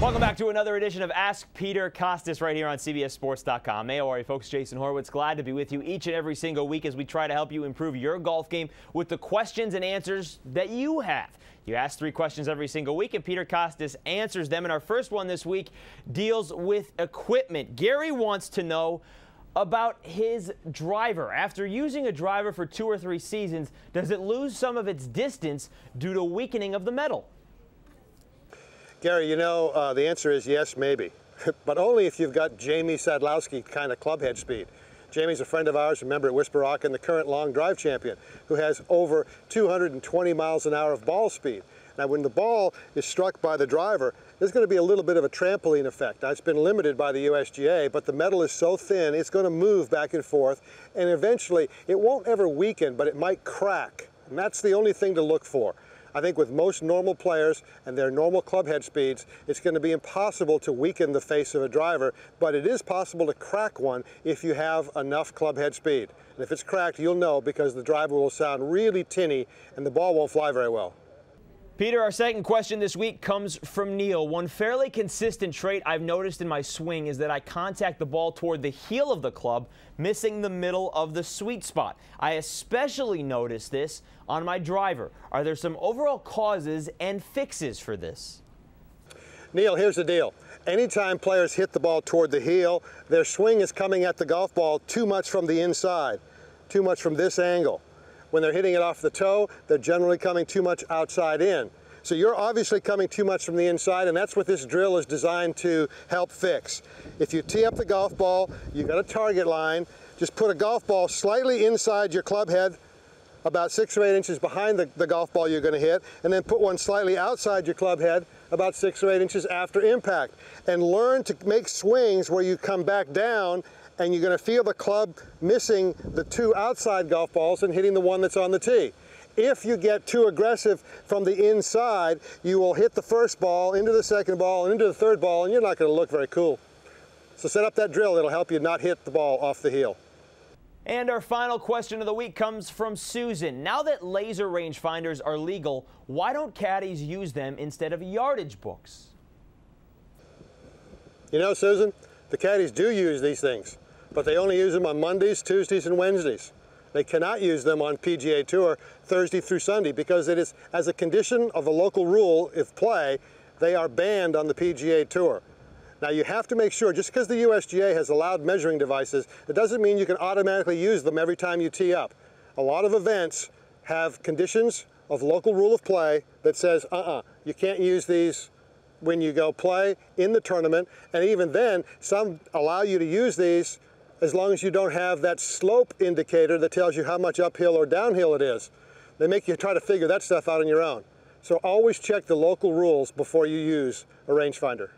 Welcome back to another edition of Ask Peter Kostis right here on CBSSports.com. Hey, how are you folks? Jason Horowitz, glad to be with you each and every single week as we try to help you improve your golf game with the questions and answers that you have. You ask 3 questions every single week, and Peter Kostis answers them. And our first one this week deals with equipment. Gary wants to know about his driver. After using a driver for 2 or 3 seasons, does it lose some of its distance due to weakening of the metal? Gary, you know, the answer is yes, maybe, but only if you've got Jamie Sadlowski kind of club head speed. Jamie's a friend of ours, a member at Whisper Rock, and the current long drive champion, who has over 220 miles an hour of ball speed. Now, when the ball is struck by the driver, there's going to be a little bit of a trampoline effect. Now, it's been limited by the USGA, but the metal is so thin, it's going to move back and forth, and eventually, it won't ever weaken, but it might crack, and that's the only thing to look for. I think with most normal players and their normal club head speeds, it's going to be impossible to weaken the face of a driver, but it is possible to crack one if you have enough club head speed. And if it's cracked, you'll know because the driver will sound really tinny and the ball won't fly very well. Peter, our second question this week comes from Neil. One fairly consistent trait I've noticed in my swing is that I contact the ball toward the heel of the club, missing the middle of the sweet spot. I especially notice this on my driver. Are there some overall causes and fixes for this? Neil, here's the deal. Anytime players hit the ball toward the heel, their swing is coming at the golf ball too much from the inside, too much from this angle. When they're hitting it off the toe, they're generally coming too much outside in. So you're obviously coming too much from the inside, and that's what this drill is designed to help fix. If you tee up the golf ball, you've got a target line, just put a golf ball slightly inside your club head, about 6 or 8 inches behind the golf ball you're going to hit, and then put one slightly outside your club head, about 6 or 8 inches after impact. And learn to make swings where you come back down and you're going to feel the club missing the 2 outside golf balls and hitting the one that's on the tee. If you get too aggressive from the inside, you will hit the first ball, into the second ball, and into the third ball, and you're not going to look very cool. So set up that drill. It'll help you not hit the ball off the heel. And our final question of the week comes from Susan. Now that laser rangefinders are legal, why don't caddies use them instead of yardage books? You know, Susan, the caddies do use these things, but they only use them on Mondays, Tuesdays, and Wednesdays. They cannot use them on PGA Tour Thursday through Sunday because it is, as a condition of the local rule of play, they are banned on the PGA Tour. Now, you have to make sure, just because the USGA has allowed measuring devices, it doesn't mean you can automatically use them every time you tee up. A lot of events have conditions of local rule of play that says, you can't use these when you go play in the tournament, and even then, some allow you to use these as long as you don't have that slope indicator that tells you how much uphill or downhill it is. They make you try to figure that stuff out on your own. So always check the local rules before you use a rangefinder.